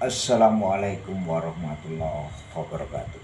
Assalamualaikum warahmatullahi wabarakatuh.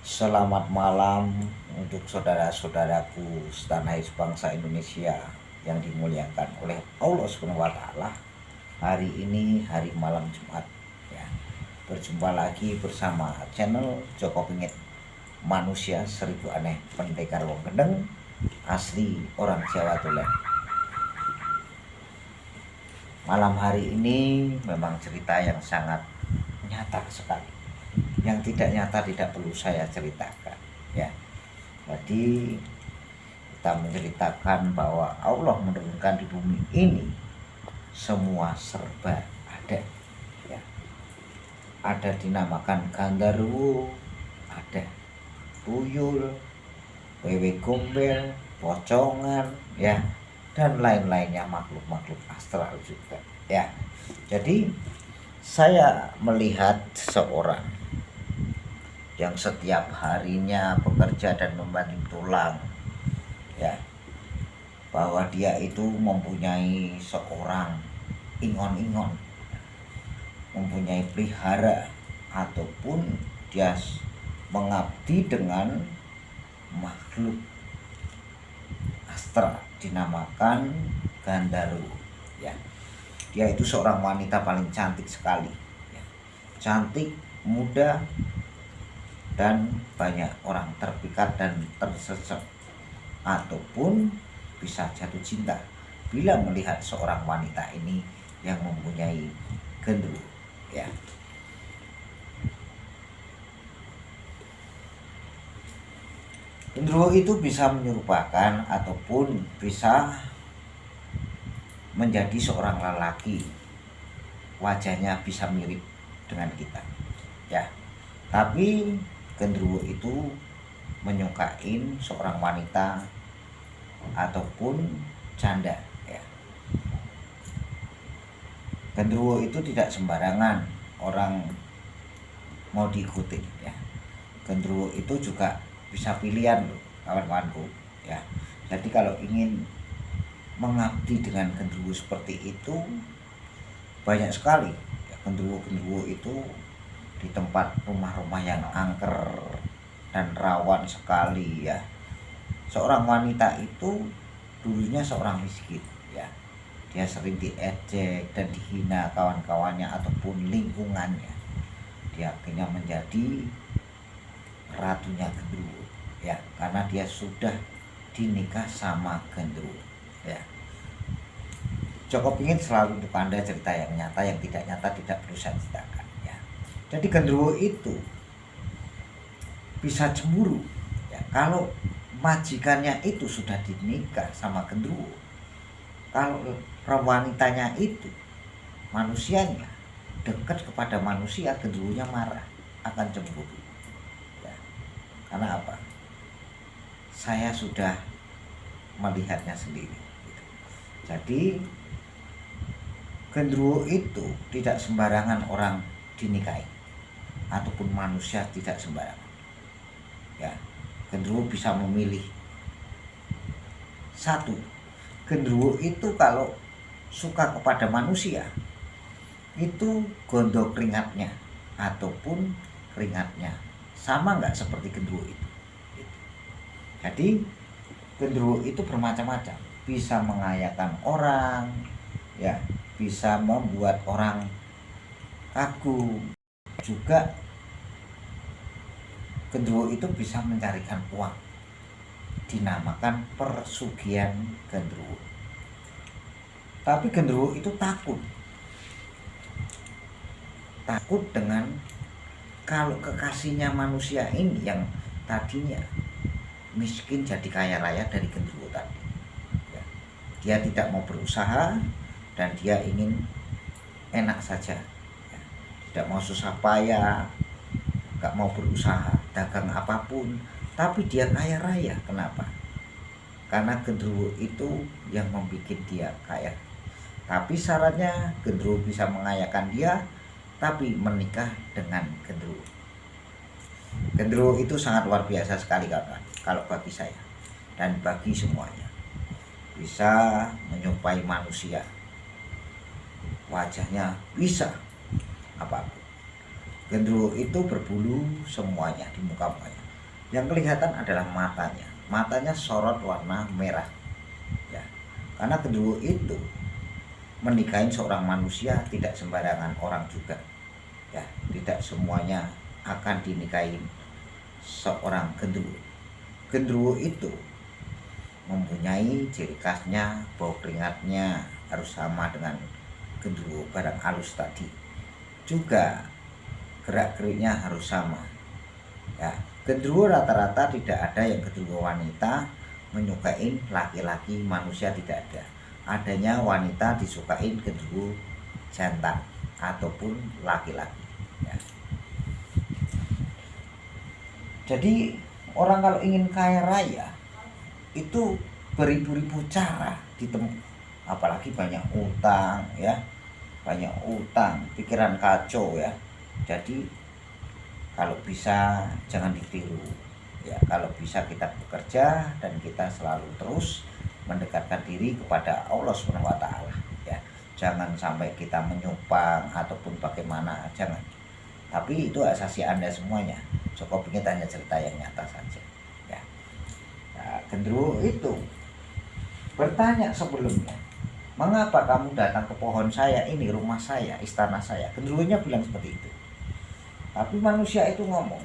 Selamat malam untuk saudara-saudaraku setanah bangsa Indonesia yang dimuliakan oleh Allah SWT. Hari ini hari malam Jumat ya. Berjumpa lagi bersama channel Joko Pingit, manusia seribu aneh pendekar wong gendeng, asli orang Jawa Tulen. Malam hari ini memang cerita yang sangat nyata sekali. Yang tidak nyata tidak perlu saya ceritakan ya. Jadi kita menceritakan bahwa Allah menurunkan di bumi ini semua serba ada ya. Ada dinamakan Gandharwo, ada tuyul, wewe gombel, pocongan ya, dan lain-lainnya, makhluk-makhluk astral juga ya. Jadi saya melihat seorang yang setiap harinya bekerja dan membanting tulang ya, bahwa dia itu mempunyai seorang ingon-ingon, mempunyai pelihara, ataupun dia mengabdi dengan makhluk astral dinamakan Gandharwo ya. Dia itu seorang wanita paling cantik sekali ya. Cantik, muda, dan banyak orang terpikat dan tersesat ataupun bisa jatuh cinta bila melihat seorang wanita ini yang mempunyai gendruwo ya. Gendruwo itu bisa menyerupakan ataupun bisa menjadi seorang lelaki, wajahnya bisa mirip dengan kita ya. Tapi gendruwo itu menyukain seorang wanita ataupun janda ya. Gendruwo itu tidak sembarangan orang mau diikuti ya. Gendruwo itu juga bisa pilihan loh kawan-kawanku ya. Jadi kalau ingin mengabdi dengan gendruwo seperti itu banyak sekali ya. Gendruwo itu di tempat rumah-rumah yang angker dan rawan sekali ya. Seorang wanita itu dulunya seorang miskin ya. Dia sering diejek dan dihina kawan-kawannya ataupun lingkungannya. Dia akhirnya menjadi ratunya gendruwo ya, karena dia sudah dinikah sama gendruwo ya. Joko Pingit selalu untuk Anda cerita yang nyata, yang tidak nyata tidak perlu saya ceritakan. Jadi gendruwo itu bisa cemburu ya, kalau majikannya itu sudah dinikah sama gendruwo. Kalau wanitanya itu, manusianya dekat kepada manusia, gendruwonya marah, akan cemburu ya. Karena apa? Saya sudah melihatnya sendiri gitu. Jadi gendruwo itu tidak sembarangan orang dinikahi, ataupun manusia tidak sembarangan ya. Gendruwo bisa memilih. Satu, gendruwo itu kalau suka kepada manusia itu gondok keringatnya ataupun keringatnya sama nggak seperti gendruwo itu. Jadi gendruwo itu bermacam-macam, bisa mengayakan orang ya, bisa membuat orang kagum. Juga gendruwo itu bisa mencarikan uang, dinamakan persugihan gendruwo. Tapi gendruwo itu takut dengan kalau kekasihnya manusia ini yang tadinya miskin jadi kaya raya dari gendruwo tadi ya. Dia tidak mau berusaha dan dia ingin enak saja, tidak mau susah payah, gak mau berusaha dagang apapun, tapi dia kaya raya. Kenapa? Karena gendruwo itu yang membuat dia kaya. Tapi syaratnya gendruwo bisa mengayakan dia, tapi menikah dengan gendruwo. Gendruwo itu sangat luar biasa sekali kawan, kalau bagi saya dan bagi semuanya. Bisa menyupai manusia wajahnya bisa apapun. Genderuwo itu berbulu semuanya di muka mukanya. Yang kelihatan adalah matanya. Matanya sorot warna merah. Ya. Karena genderuwo itu menikahin seorang manusia tidak sembarangan orang juga. Ya, tidak semuanya akan dinikahin seorang genderuwo. Genderuwo itu mempunyai ciri khasnya, bau keringatnya harus sama dengan genderuwo barang halus tadi. Juga gerak-geriknya harus sama. Ya, genderuwo rata-rata tidak ada yang genderuwo wanita menyukain laki-laki, manusia tidak ada. Adanya wanita disukain genderuwo jantan ataupun laki-laki. Ya. Jadi orang kalau ingin kaya raya itu beribu-ribu cara ditempuh, apalagi banyak utang ya, banyak utang, pikiran kacau ya. Jadi kalau bisa jangan ditiru ya, kalau bisa kita bekerja dan kita selalu terus mendekatkan diri kepada Allah SWT ya. Jangan sampai kita menyumbang ataupun bagaimana, jangan. Tapi itu asasi Anda semuanya. Cukup ingin tanya cerita yang nyata saja ya. Nah, genderuwo itu bertanya sebelumnya, mengapa kamu datang ke pohon saya ini, rumah saya, istana saya? Genderuwonya bilang seperti itu. Tapi manusia itu ngomong,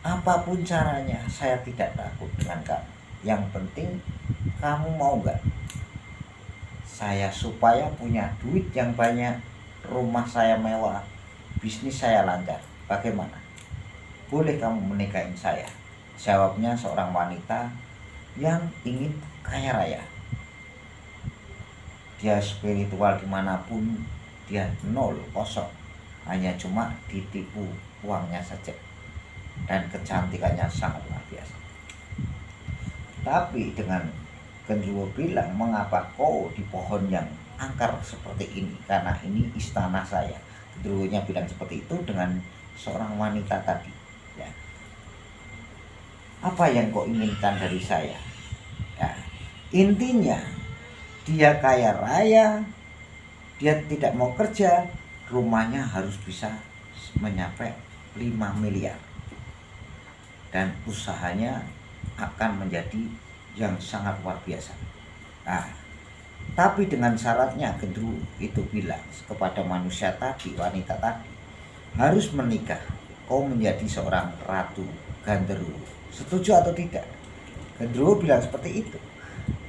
apapun caranya saya tidak takut dengan kamu. Yang penting kamu mau gak saya supaya punya duit yang banyak, rumah saya mewah, bisnis saya lancar, bagaimana? Boleh kamu menikahin saya? Jawabnya seorang wanita yang ingin kaya raya. Dia spiritual dimanapun, dia nol, kosong. Hanya cuma ditipu uangnya saja. Dan kecantikannya sangat luar biasa. Tapi dengan genderuwo bilang, mengapa kau di pohon yang angker seperti ini? Karena ini istana saya. Genderuwonya bilang seperti itu dengan seorang wanita tadi ya. Apa yang kau inginkan dari saya ya? Intinya dia kaya raya, dia tidak mau kerja, rumahnya harus bisa mencapai 5 miliar dan usahanya akan menjadi yang sangat luar biasa. Nah, tapi dengan syaratnya genderuwo itu bilang kepada manusia tadi, wanita tadi, harus menikah, kau menjadi seorang ratu genderuwo. Setuju atau tidak? Genderuwo bilang seperti itu.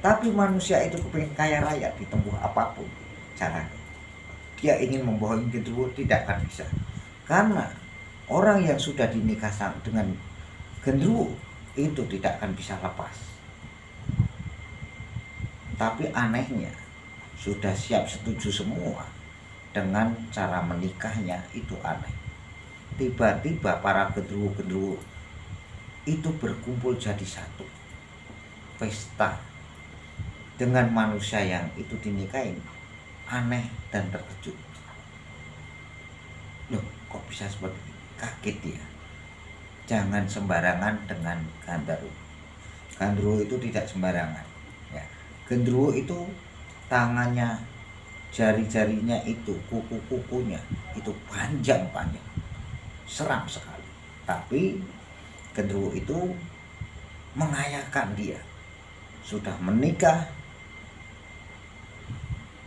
Tapi manusia itu kepingin kaya raya, ditempuh apapun caranya. Dia ingin membohongi genderuwo, tidak akan bisa. Karena orang yang sudah dinikah dengan genderuwo itu tidak akan bisa lepas. Tapi anehnya sudah siap setuju semua dengan cara menikahnya, itu aneh. Tiba-tiba para genderuwo-genderuwo itu berkumpul jadi satu, pesta dengan manusia yang itu dinikahin. Aneh dan terkejut. Loh, kok bisa seperti ini? Kaget dia. Jangan sembarangan dengan genderuwo. Genderuwo itu tidak sembarangan ya. Genderuwo itu tangannya, jari-jarinya itu, kuku-kukunya itu panjang-panjang, seram sekali. Tapi genderuwo itu mengayakan dia sudah menikah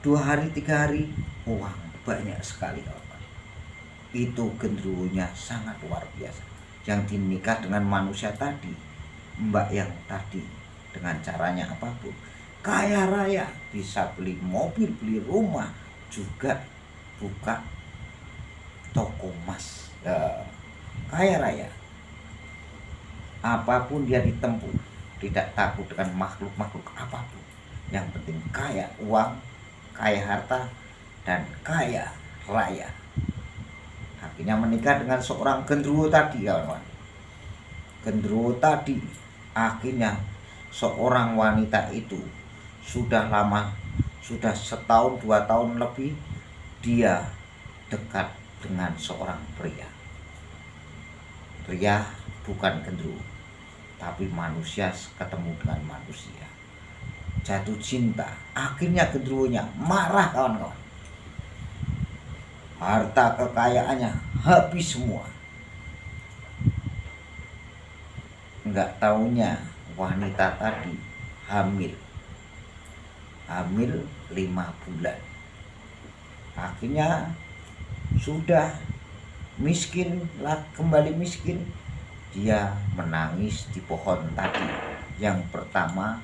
2 hari 3 hari, uang banyak sekali kawan. Itu genderuwonya sangat luar biasa. Yang dinikah dengan manusia tadi, mbak yang tadi, dengan caranya apapun, kaya raya, bisa beli mobil, beli rumah, juga buka toko emas ya. Kaya raya, apapun dia ditempuh, tidak takut dengan makhluk-makhluk apapun. Yang penting kaya uang, kaya harta, dan kaya raya. Akhirnya menikah dengan seorang genderuwo tadi kawan-kawan. Genderuwo tadi akhirnya seorang wanita itu sudah lama, sudah 1-2 tahun lebih dia dekat dengan seorang pria. Pria bukan genderuwo, tapi manusia ketemu dengan manusia, jatuh cinta. Akhirnya genderuwonya marah kawan-kawan. harta kekayaannya habis semua. Enggak taunya wanita tadi hamil 5 bulan. Akhirnya sudah miskin lah, kembali miskin. Dia menangis di pohon tadi yang pertama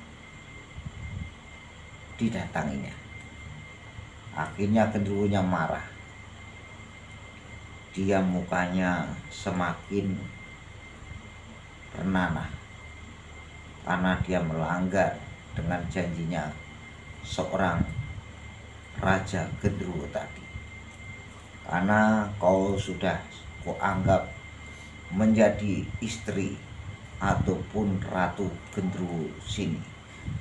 didatanginya. Akhirnya genderuwonya marah. Dia mukanya semakin bernanah karena dia melanggar dengan janjinya seorang raja genderuwo tadi. Karena kau sudah kuanggap menjadi istri ataupun ratu genderuwo sini,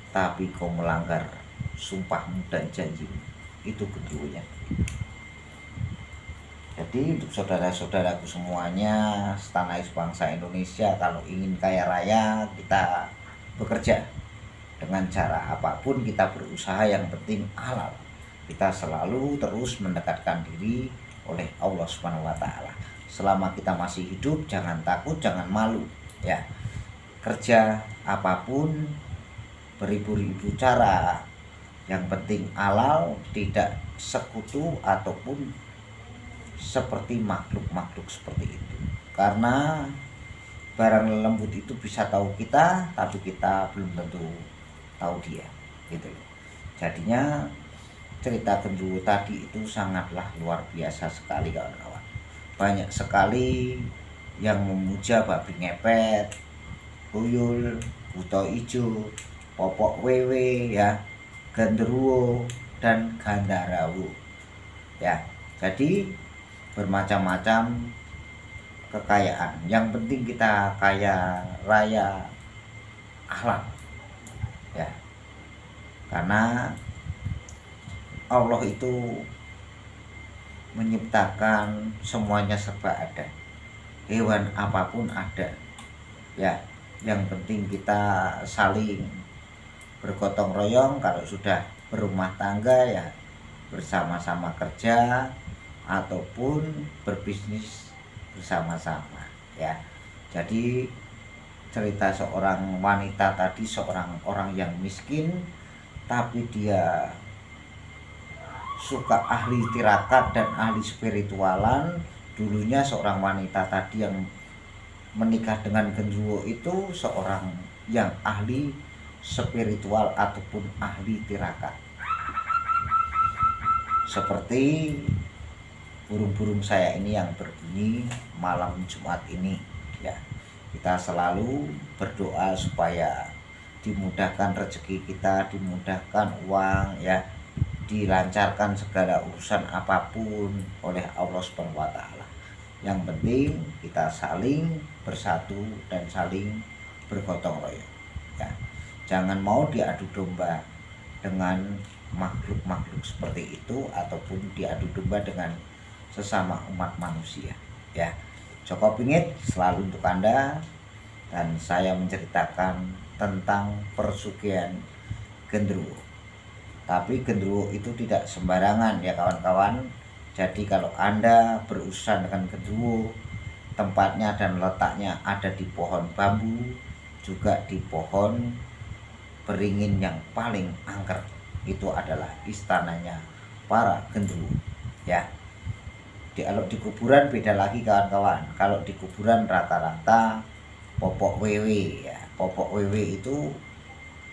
tapi kau melanggar sumpahmu dan janjimu. Itu genderuwonya. Jadi untuk saudara-saudaraku semuanya, setanah bangsa Indonesia, kalau ingin kaya raya kita bekerja dengan cara apapun, kita berusaha, yang penting halal. Kita selalu terus mendekatkan diri oleh Allah Subhanahu wa taala. Selama kita masih hidup, jangan takut, jangan malu ya. Kerja apapun, beribu-ribu cara, yang penting halal, tidak sekutu ataupun seperti makhluk-makhluk seperti itu. Karena barang lembut itu bisa tahu kita, tapi kita belum tentu tahu dia, gitu loh. Jadinya cerita genderuwo tadi itu sangatlah luar biasa sekali kawan-kawan. Banyak sekali yang memuja babi ngepet, tuyul, buto ijo, popok wewe ya, genderuwo dan gandarawo ya. Jadi bermacam-macam kekayaan, yang penting kita kaya raya akhlak ya. Karena Allah itu menciptakan semuanya serba ada, hewan apapun ada ya. Yang penting kita saling bergotong royong. Kalau sudah berumah tangga ya bersama-sama kerja ataupun berbisnis bersama-sama ya. Jadi cerita seorang wanita tadi, seorang orang yang miskin tapi dia suka ahli tirakat dan ahli spiritualan. Dulunya seorang wanita tadi yang menikah dengan genderuwo itu seorang yang ahli spiritual ataupun ahli tirakat. Seperti burung-burung saya ini yang berbunyi malam Jumat ini ya. Kita selalu berdoa supaya dimudahkan rezeki kita, dimudahkan uang ya, dilancarkan segala urusan apapun oleh Allah Subhanahu wa taala. Yang penting kita saling bersatu dan saling bergotong royong ya. Jangan mau diadu domba dengan makhluk-makhluk seperti itu ataupun diadu domba dengan sesama umat manusia ya. Joko Pingit selalu untuk Anda, dan saya menceritakan tentang persugihan genderuwo. Tapi genderuwo itu tidak sembarangan ya kawan-kawan. Jadi kalau Anda berurusan dengan genderuwo, tempatnya dan letaknya ada di pohon bambu, juga di pohon beringin yang paling angker. Itu adalah istananya para genderuwo ya. Kalau di kuburan beda lagi kawan-kawan. Kalau di kuburan rata-rata popok wewe ya. Popok wewe itu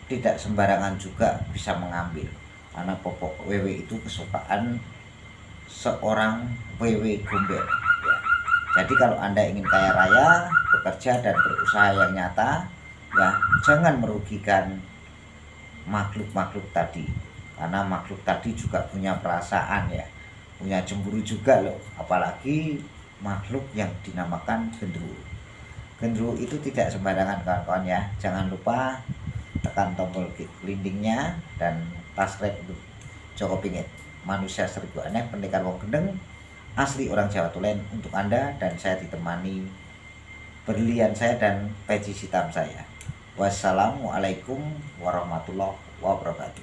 tidak sembarangan juga bisa mengambil, karena popok wewe itu kesukaan seorang wewe gombel ya. Jadi kalau Anda ingin kaya raya, bekerja dan berusaha yang nyata ya, jangan merugikan makhluk-makhluk tadi. Karena makhluk tadi juga punya perasaan ya, punya cemburu juga loh. Apalagi makhluk yang dinamakan genderuwo. Genderuwo itu tidak sembarangan kawan-kawan ya. Jangan lupa tekan tombol gelindingnya dan subscribe untuk Joko Pingit, manusia seribu aneh, pendekar wong gendeng, asli orang Jawa Tulen untuk Anda. Dan saya ditemani berlian saya dan peci hitam saya. Wassalamualaikum warahmatullahi wabarakatuh.